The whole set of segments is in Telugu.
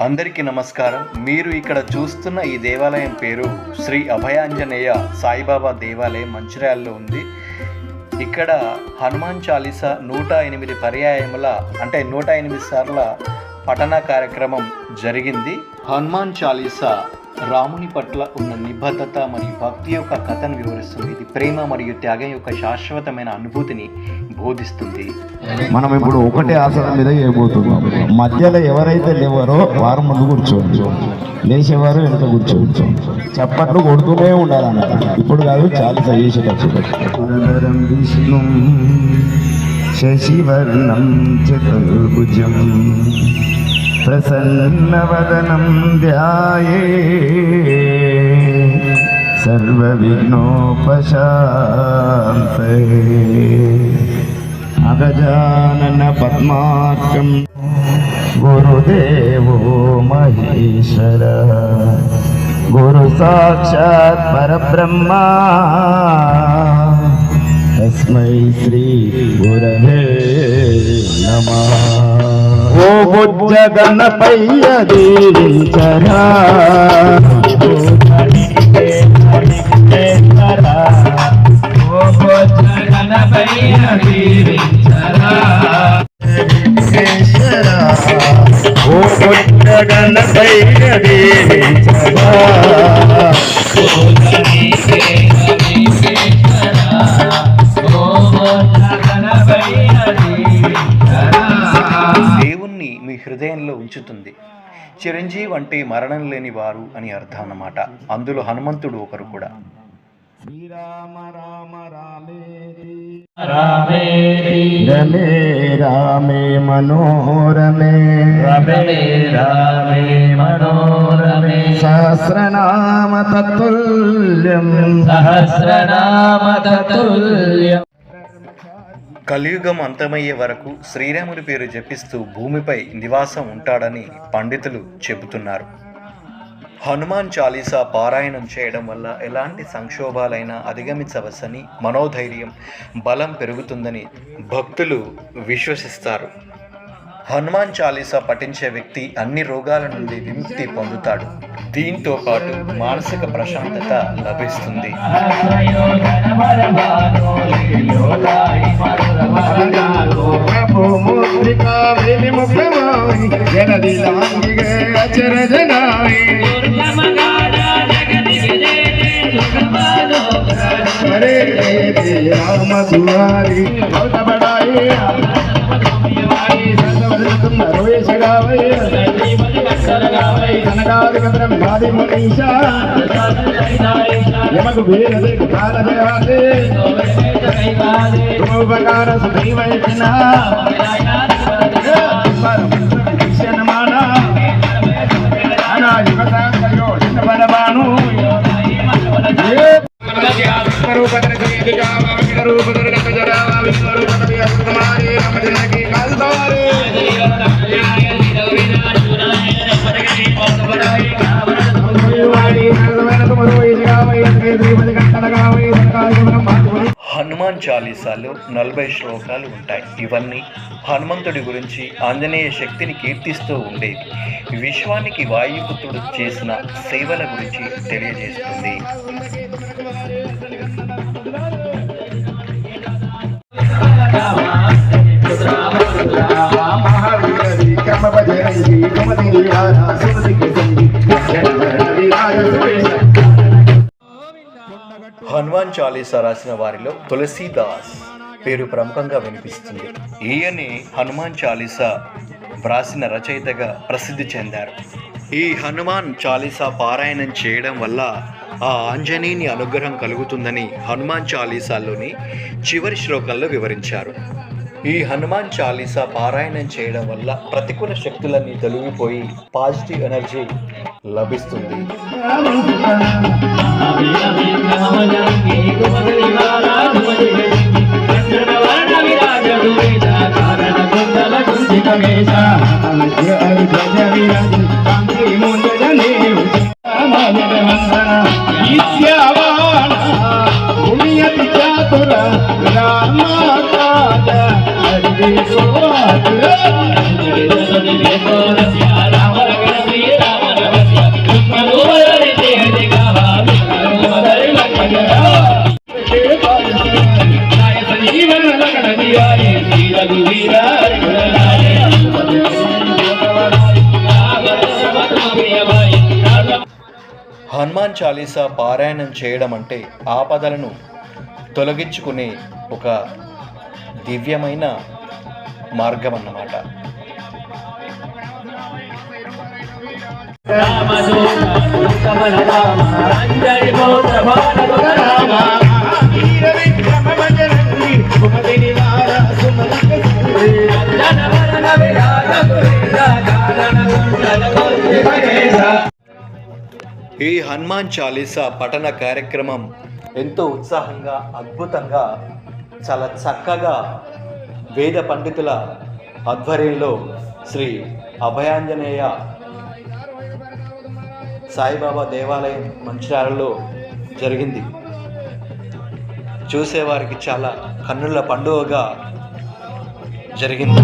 అందరికీ నమస్కారం. మీరు ఇక్కడ చూస్తున్న ఈ దేవాలయం పేరు శ్రీ అభయాంజనేయ సాయిబాబా దేవాలయం, మంచిర్యాలలో ఉంది. ఇక్కడ హనుమాన్ చాలీసా 108 పర్యాయముల అంటే 108 సార్ల పఠన కార్యక్రమం జరిగింది. హనుమాన్ చాలీసా రాముని పట్ల ఉన్న నిబద్ధత మరియు భక్తి యొక్క కథను వివరిస్తుంది. ఇది ప్రేమ మరియు త్యాగం యొక్క శాశ్వతమైన అనుభూతిని బోధిస్తుంది. మనం ఇప్పుడు ఒకటే ఆసనం మీద చేయబోతున్నాం. మధ్యలో ఎవరైతే లేవారో వారు ముందు కూర్చోవచ్చు, లేచేవారు వెనుక కూర్చోవచ్చు. చప్పట్లు కొడుతూనే ఉండాలన్నమాట. ఇప్పుడు కాదు, చాలీస చేసేటప్పుడు. విష్ణు శశివర్ణం చతుర్భుజం ప్రసన్నవదనం ధ్యాయే సర్వవిఘ్నోపశాంతయే అగజానన పద్మార్కం గురుదేవో మహేశ్వర గురు సాక్షాత్ పరబ్రహ్మ తస్మై శ్రీ గురవే నమః. ఓ బుద్ధ గణపయ్య దీవించరా, ఓ బుద్ధ గణపయ్య దీవించరా, ఓ బుద్ధ గణపయ్య దీవించరా, దేవుణ్ణి మీ హృదయంలో ఉంచుతుంది. చిరంజీవి అంటే మరణం లేని వారు అని అర్థం అన్నమాట. అందులో హనుమంతుడు ఒకరు కూడా. శ్రీరామ రామ రామేతి రామేతి రమే రామే మనోరమే రమే రామే మనోరమే సహస్రనామ తత్తుల్యం సహస్రనామ తతుల్యం. కలియుగం అంతమయ్యే వరకు శ్రీరాముడి పేరు జపిస్తూ భూమిపై నివాసం ఉంటాడని పండితులు చెబుతున్నారు. హనుమాన్ చాలీసా పారాయణం చేయడం వల్ల ఎలాంటి సంక్షోభాలైనా అధిగమించవచ్చని, మనోధైర్యం బలం పెరుగుతుందని భక్తులు విశ్వసిస్తారు. హనుమాన్ చాలీసా పఠించే వ్యక్తి అన్ని రోగాల నుండి విముక్తి పొందుతాడు. దీంతో పాటు మానసిక ప్రశాంతత లభిస్తుంది. హనుమాన్ చాలీసాలో 40 శ్లోకాలు ఉంటాయి. ఇవన్నీ హనుమంతుడి గురించి, ఆంజనేయ శక్తిని కీర్తిస్తూ ఉండేది. విశ్వానికి వాయుపుత్రుడు చేసిన సేవల గురించి తెలియజేస్తుంది. హనుమాన్ చాలీసా రాసిన వారిలో తులసీదాస్ పేరు ప్రముఖంగా వినిపిస్తుంది. ఈయనే హనుమాన్ చాలీసా వ్రాసిన రచయితగా ప్రసిద్ధి చెందారు. ఈ హనుమాన్ చాలీసా పారాయణం చేయడం వల్ల ఆ ఆంజనేయుని అనుగ్రహం కలుగుతుందని హనుమాన్ చాలీసాలోని చివరి శ్లోకంలో వివరించారు. ఈ హనుమాన్ చాలీసా పారాయణం చేయడం వల్ల ప్రతికూల శక్తులన్నీ తొలగిపోయి పాజిటివ్ ఎనర్జీ లభిస్తుంది. హనుమాన్ చాలీసా పారాయణం చేయడం అంటే ఆపదలను తొలగించుకునే ఒక దివ్యమైన మార్గం అన్నమాట. ఈ హనుమాన్ చాలీసా పఠన కార్యక్రమం ఎంతో ఉత్సాహంగా, అద్భుతంగా, చాలా చక్కగా వేద పండితుల ఆధ్వర్యంలో శ్రీ అభయాంజనేయ సాయిబాబా దేవాలయం మంచిర్యాలలో జరిగింది. చూసేవారికి చాలా కన్నుల పండుగగా జరిగింది.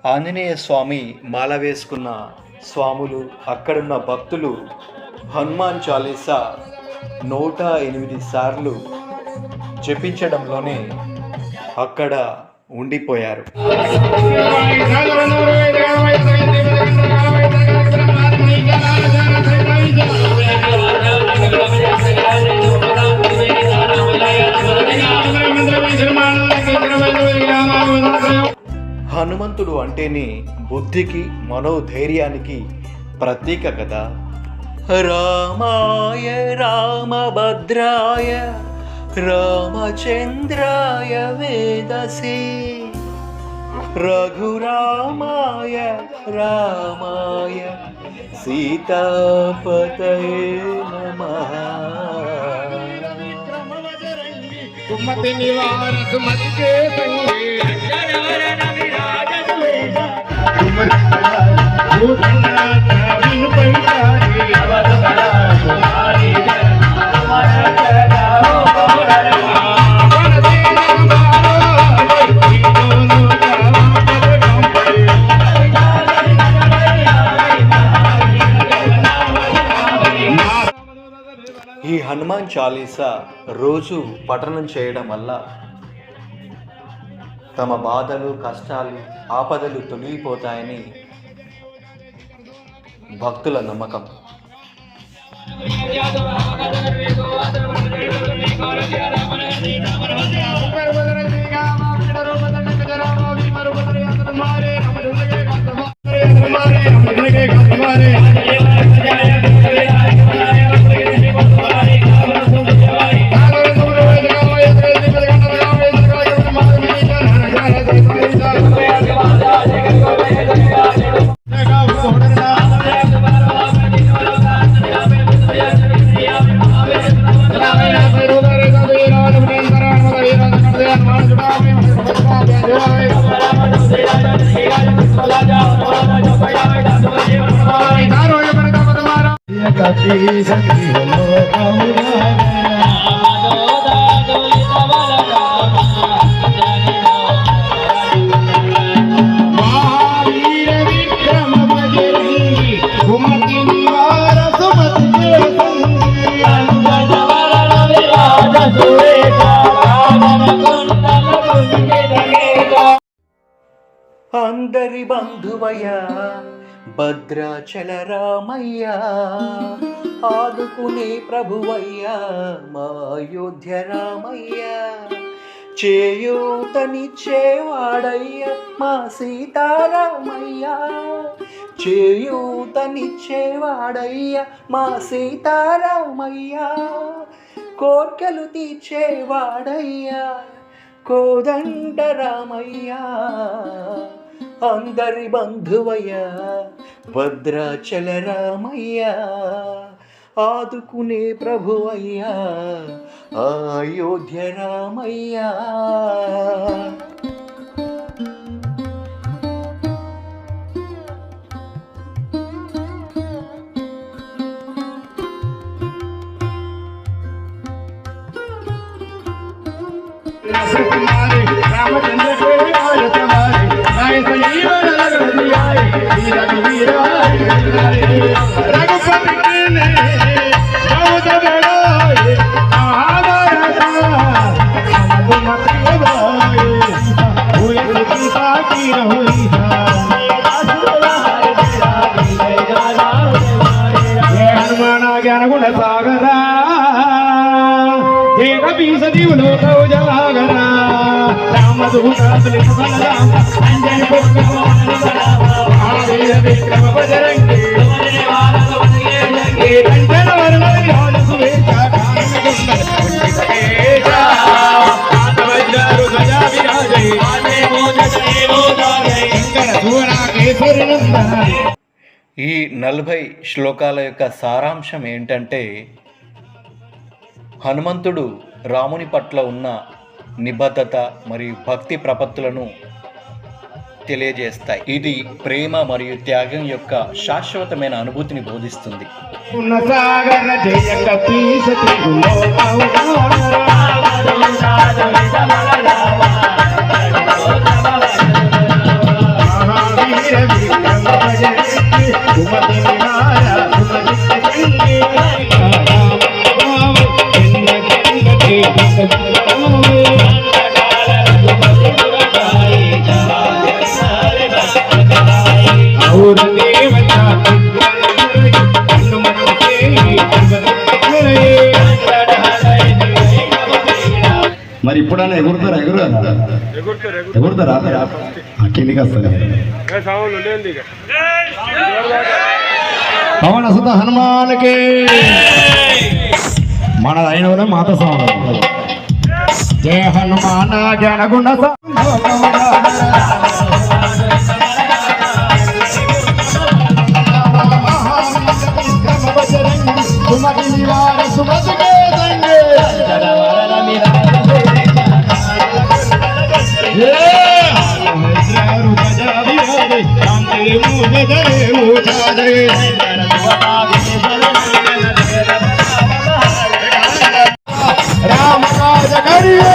ఆంజనేయ స్వామి మాల వేసుకున్న స్వాములు, అక్కడున్న భక్తులు హనుమాన్ చాలీసా 108 సార్లు జపించడంలోనే అక్కడ ఉండిపోయారు. హనుమంతుడు అంటేనే బుద్ధికి, మనోధైర్యానికి ప్రతీక కదా. రామాయ రామభద్రాయ రామచంద్రాయ వేదసే రఘురామాయ రామాయ సీతాపతయే నమః. సుమతి నివార సుమతి కే సంగే ఈ హనుమాన్ చాలీసా రోజు పఠనం చేయడం వల్ల తమ బాధలు, కష్టాలు, ఆపదలు తొలగిపోతాయని భక్తుల నమ్మకం. అందరి బంధువయ్యా భద్రాచల రామయ్యా, ఆదుకునే ప్రభువయ్యా మా అయోధ్య రామయ్యా, చేయూతనిచ్చేవాడయ్యా మా సీతారామయ్యా, చేయూతనిచ్చేవాడయ్యా మా సీతారామయ్యా, కోర్కెలు తీర్చేవాడయ్యా కోదండ రామయ్యా, అందరి బంధువయ్యా భద్రాచల రామయ్యా, ఆదుకునే ప్రభువయ్యా అయోధ్య రామయ్యా. तुम्हारे रामचंद्र के आज तुम्हारे आए संजीवन रघुपति आए रघुवीर रघुपति ने बहुत बड़ाए सीता की रहोई हनुमान ज्ञान गुण सागरा हे कपीस जीवनो जलागरा राम दूत बलराम अंजन पुत्र महावीर विक्रम बजरंगी कंचन वरण विराज सुवेशा कानन कुंडल कुंडित केशा वज्र ध्वजा विराजै आने मोद देवो दारै कंकण सुवर्ण केसरी नंदन। ఈ 40 శ్లోకాల యొక్క సారాంశం ఏంటంటే హనుమంతుడు రాముని పట్ల ఉన్న నిబద్ధత మరియు భక్తి ప్రపత్తులను తెలియజేస్తాయి. ఇది ప్రేమ మరియు త్యాగం యొక్క శాశ్వతమైన అనుభూతిని బోధిస్తుంది. మరి ఇప్పుడన్నా ఎగురుతారా కిందికి వస్తుంది. పవన సుత హనుమాన్కి మన అయిన మాత సాంగ్ జయ హనుమాన జనగుణ राम काज करिए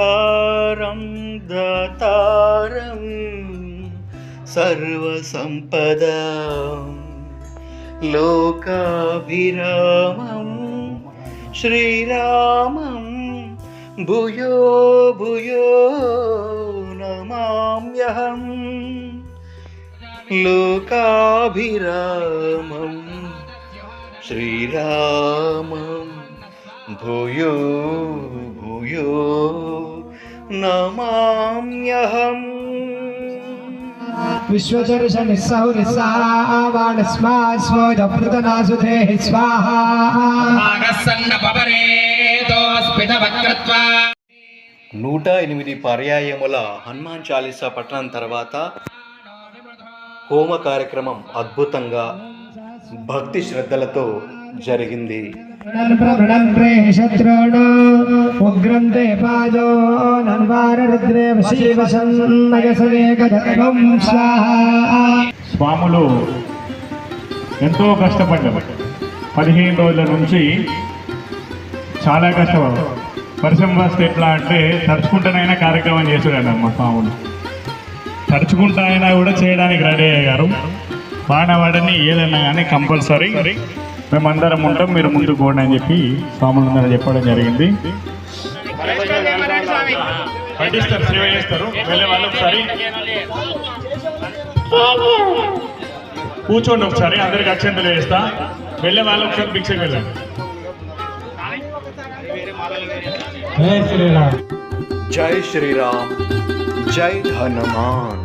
ఆపదహర్తారం సర్వసంపద లోకాభిరామం శ్రీరామం భూయో భూయో నమామ్యహం లోకాభిరామం శ్రీరామం భూయో భూయో నమామ్యహం. విశ్వదర్శన సౌరసావాణస్మాస్మోజపృతనాసుధే స్వాహా. ఆగసన్న పవరే దోస్పిత వక్రత్వా. 108 పర్యాయముల హనుమాన్ చాలీసా పఠనం తర్వాత హోమ కార్యక్రమం అద్భుతంగా భక్తి శ్రద్ధలతో జరిగింది. ఉగ్రంతే పాదో నన్వార రుద్రే వశీవశన్నయసవేకదత్వం స్వాహా. స్వాములు ఎంతో కష్టపడ్డారు. 15 రోజుల నుంచి చాలా కష్టపడ్డారు. పరిశ్రమ ఎట్లా అంటే తడుచుకుంటానైనా కార్యక్రమం చేశాడు మా స్వాములు. తడుచుకుంటా అయినా కూడా చేయడానికి రెడీ అయ్యారు. వాడని ఏదైనా కానీ కంపల్సరీ మేమందరం ఉంటాం, మీరు ముందుకు పోండి అని చెప్పి స్వాములందరూ చెప్పడం జరిగింది. పట్టిస్తారు, సేవ చేస్తారు. వెళ్ళే వాళ్ళు ఒకసారి కూర్చోండి, ఒకసారి అందరికి అక్షంతలు వేస్తా. వెళ్ళే వాళ్ళు ఒకసారి భిక్షకు వెళ్ళండి. జై శ్రీరామ్, జై హనుమాన్.